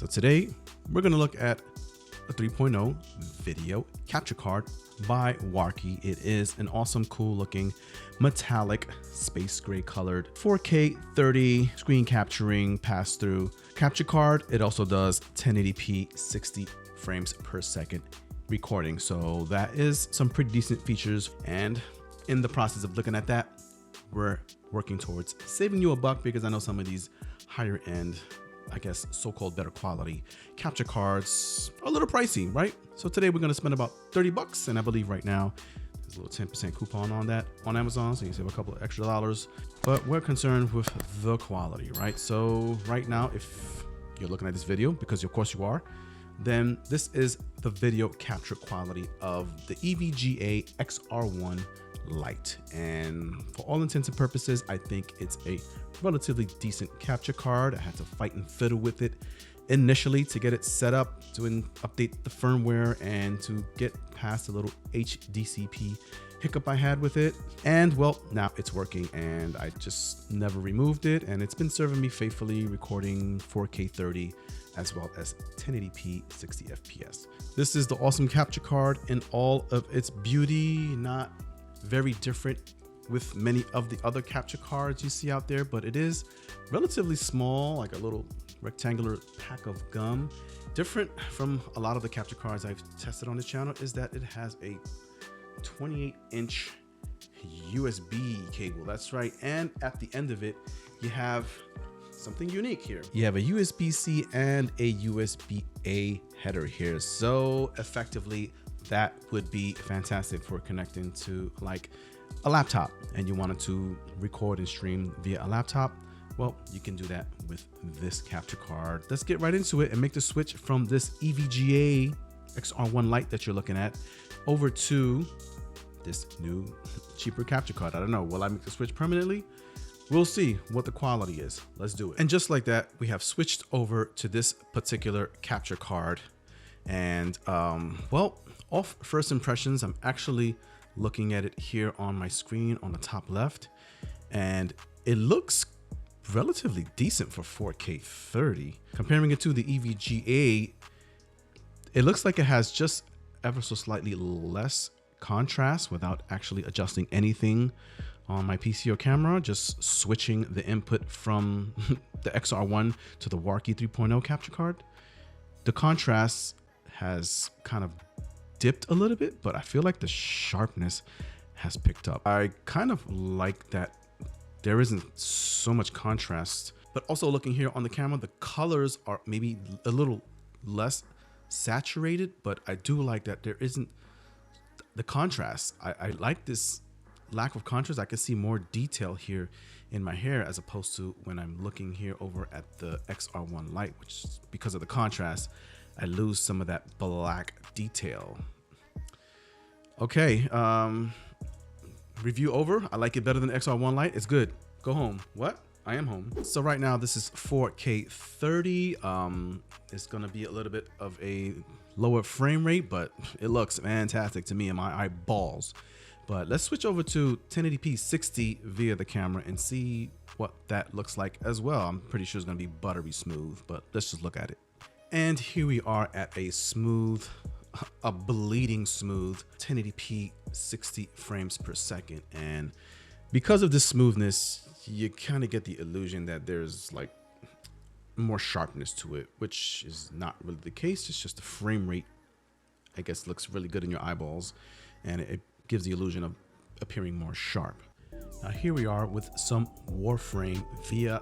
So today we're going to look at a 3.0 video capture card by WARRKY. It is an awesome, cool looking metallic space gray colored 4K 30 screen capturing pass-through capture card. It also does 1080p 60 frames per second recording. So that is some pretty decent features. And in the process of looking at that, we're working towards saving you a buck, because I know some of these higher end, I guess, so-called better quality capture cards are a little pricey, right? So today we're going to spend about 30 bucks. And I believe right now there's a little 10% coupon on that on Amazon. So you can save a couple of extra dollars, but we're concerned with the quality, right? So right now, if you're looking at this video, because of course you are, then this is the video capture quality of the EVGA XR1 Lite. And for all intents and purposes, I think it's a relatively decent capture card. I had to fight and fiddle with it initially to get it set up, to update the firmware, and to get past a little HDCP hiccup I had with it. And well, now it's working, and I just never removed it, and it's been serving me faithfully, recording 4K 30 as well as 1080p 60 FPS. This is the awesome capture card in all of its beauty, not very different with many of the other capture cards you see out there, but it is relatively small, like a little rectangular pack of gum. Different from a lot of the capture cards I've tested on this channel is that it has a 28-inch USB cable. That's right. And at the end of it, you have something unique here. You have a USB-C and a USB-A header here. So effectively, that would be fantastic for connecting to like a laptop, and you wanted to record and stream via a laptop. Well, you can do that with this capture card. Let's get right into it and make the switch from this EVGA XR1 Lite that you're looking at over to this new cheaper capture card. I don't know, will I make the switch permanently? We'll see what the quality is. Let's do it. And just like that, we have switched over to this particular capture card. And well, off first impressions, I'm actually looking at it here on my screen on the top left, and it looks relatively decent for 4K 30. Comparing it to the EVGA, it looks like it has just ever so slightly less contrast without actually adjusting anything on my PC or camera, just switching the input from the XR1 to the WARRKY 3.0 capture card. The contrast has kind of dipped a little bit, but I feel like the sharpness has picked up. I kind of like that there isn't so much contrast, but also looking here on the camera, the colors are maybe a little less saturated, but I do like that there isn't the contrast. I like this lack of contrast. I can see more detail here in my hair as opposed to when I'm looking here over at the XR1 Lite, which because of the contrast, I lose some of that black detail. Okay, review over. I like it better than XR1 Lite. It's good. Go home. What? I am home. So right now this is 4K 30. It's gonna be a little bit of a lower frame rate, but it looks fantastic to me in my eyeballs. But let's switch over to 1080p 60 via the camera and see what that looks like as well. I'm pretty sure it's gonna be buttery smooth, but let's just look at it. And here we are at a smooth, a bleeding smooth 1080p 60 frames per second. And because of this smoothness, you kind of get the illusion that there's like more sharpness to it, which is not really the case. It's just the frame rate, I guess, looks really good in your eyeballs, and it gives the illusion of appearing more sharp. Now here we are with some Warframe via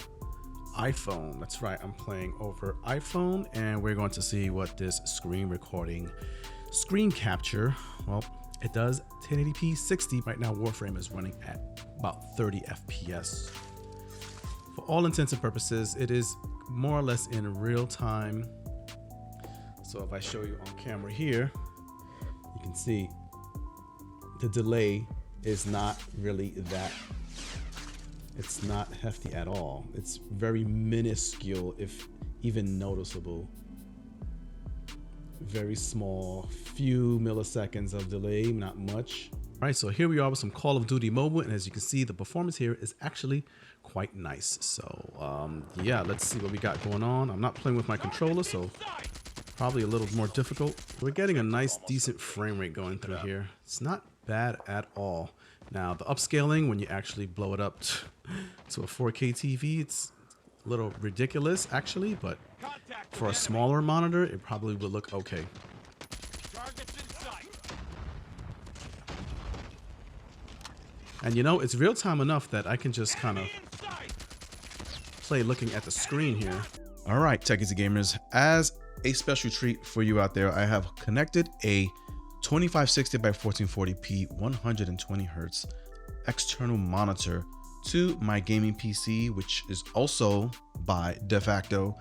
iPhone. That's right, I'm playing over iPhone, and we're going to see what this screen recording, screen capture, well, it does 1080p 60. Right now Warframe is running at about 30 FPS. For all intents and purposes, it is more or less in real time. So if I show you on camera here, you can see the delay is not really that, it's not hefty at all. It's very minuscule, if even noticeable. Very small, few milliseconds of delay, not much. All right, so here we are with some Call of Duty Mobile, and as you can see, the performance here is actually quite nice. So yeah, let's see what we got going on. I'm not playing with my controller, so probably a little more difficult. We're getting a nice, decent frame rate going through here. It's not bad at all. Now, the upscaling, when you actually blow it up to a 4K TV, it's a little ridiculous, actually, but for a smaller monitor, it probably would look okay. And you know, it's real time enough that I can just kind of play looking at the screen here. All right, techies and gamers, as a special treat for you out there, I have connected a 2560 by 1440p 120 hertz external monitor to my gaming PC, which is also by de facto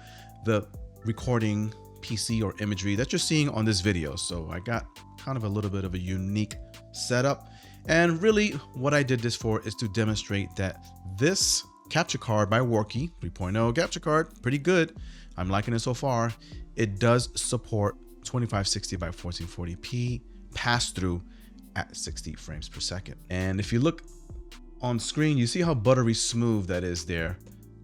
the recording PC or imagery that you're seeing on this video. So I got kind of a little bit of a unique setup. And really what I did this for is to demonstrate that this capture card by WARRKY 3.0 capture card, pretty good. I'm liking it so far. It does support 2560 by 1440p pass through at 60 frames per second. And if you look on screen, you see how buttery smooth that is there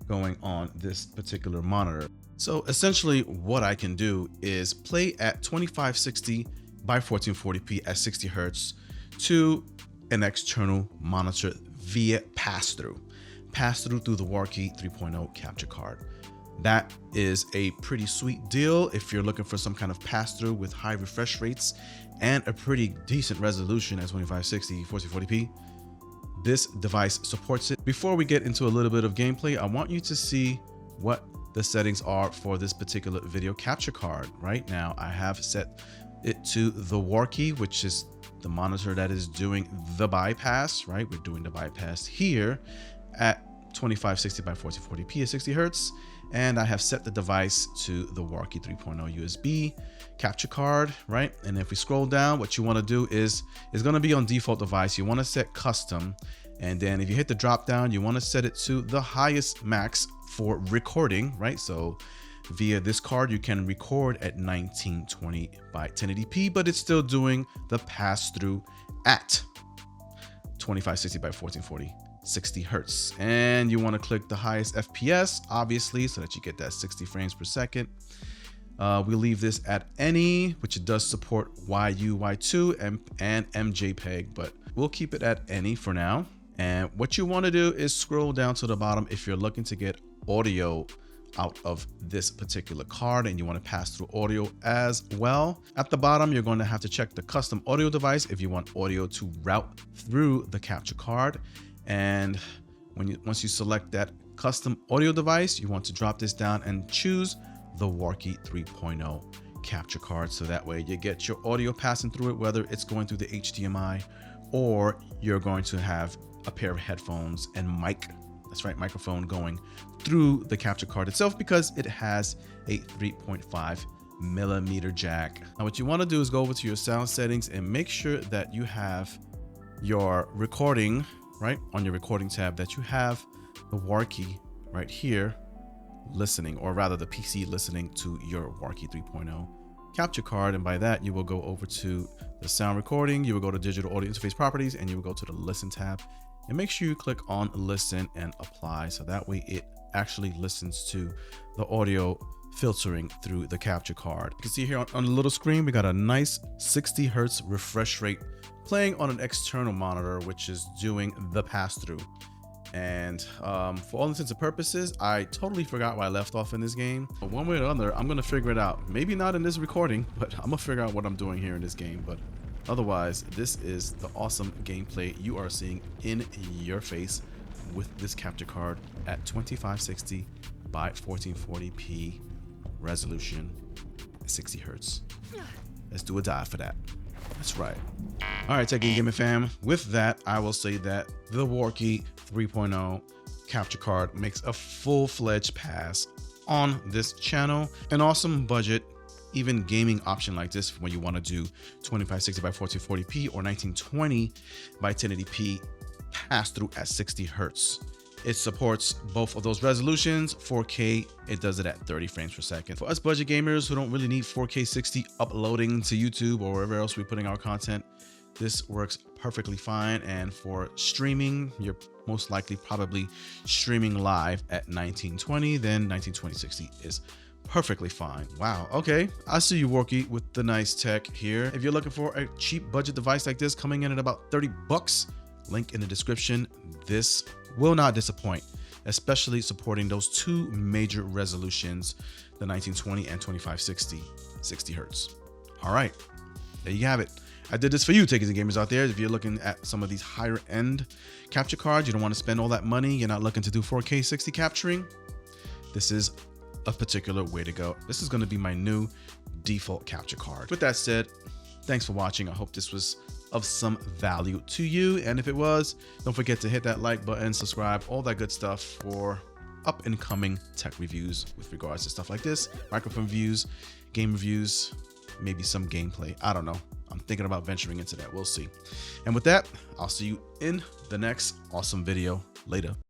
going on this particular monitor. So essentially what I can do is play at 2560 by 1440p at 60 hertz to an external monitor via pass-through through the WARRKY 3.0 capture card. That is a pretty sweet deal if you're looking for some kind of pass-through with high refresh rates and a pretty decent resolution at 2560 1440p. This device supports it. Before we get into a little bit of gameplay, I want you to see what the settings are for this particular video capture card. Right now, I have set it to the WARRKY, which is the monitor that is doing the bypass, right? We're doing the bypass here at 2560 by 1440p at 60 hertz. And I have set the device to the WARRKY 3.0 USB capture card, right? And if we scroll down, what you want to do is it's going to be on default device. You want to set custom. And then if you hit the drop down, you want to set it to the highest max for recording, right? So via this card, you can record at 1920 by 1080p, but it's still doing the pass through at 2560 by 1440, 60 hertz. And you want to click the highest FPS, obviously, so that you get that 60 frames per second. We leave this at any, which it does support YU2 and MJPEG, but we'll keep it at any for now. And what you want to do is scroll down to the bottom if you're looking to get audio out of this particular card and you want to pass through audio as well. At the bottom, you're going to have to check the custom audio device if you want audio to route through the capture card. And once you select that custom audio device, you want to drop this down and choose the WARRKY 3.0 capture card. So that way you get your audio passing through it, whether it's going through the HDMI or you're going to have a pair of headphones and microphone going through the capture card itself, because it has a 3.5 millimeter jack. Now what you want to do is go over to your sound settings and make sure that you have your recording, right, on your recording tab, that you have the WARRKY right here listening, or rather the PC listening to your WARRKY 3.0 capture card. And by that, you will go over to the sound recording, you will go to digital audio interface properties, and you will go to the listen tab, and make sure you click on listen and apply. So that way it actually listens to the audio filtering through the capture card. You can see here on the little screen, we got a nice 60 hertz refresh rate playing on an external monitor, which is doing the pass through. And for all intents and purposes, I totally forgot where I left off in this game. But one way or another, I'm gonna figure it out. Maybe not in this recording, but I'm gonna figure out what I'm doing here in this game. But otherwise, this is the awesome gameplay you are seeing in your face with this capture card at 2560 by 1440p resolution, 60 hertz. Let's do a dive for that. That's right. All right, Techie Gaming fam. With that, I will say that the WARRKY 3.0 capture card makes a full-fledged pass on this channel. An awesome budget, even gaming option like this when you want to do 2560 by 1440p or 1920 by 1080p pass through at 60 hertz. It supports both of those resolutions. 4K, it does it at 30 frames per second. For us budget gamers who don't really need 4K 60 uploading to YouTube or wherever else we're putting our content, this works perfectly fine. And for streaming, you're most likely probably streaming live at 1920, then 1920/60 is perfectly fine. Wow. Okay. I see you, WARRKY, with the nice tech here. If you're looking for a cheap budget device like this coming in at about 30 bucks, link in the description. This will not disappoint, especially supporting those two major resolutions, the 1920 and 2560, 60 hertz. All right. There you have it. I did this for you, takers and gamers out there. If you're looking at some of these higher end capture cards, you don't want to spend all that money, you're not looking to do 4K 60 capturing, this is a particular way to go. This is going to be my new default capture card. With that said, thanks for watching. I hope this was of some value to you. And if it was, don't forget to hit that like button, subscribe, all that good stuff for up and coming tech reviews with regards to stuff like this, microphone reviews, game reviews, maybe some gameplay. I don't know. I'm thinking about venturing into that. We'll see. And with that, I'll see you in the next awesome video. Later.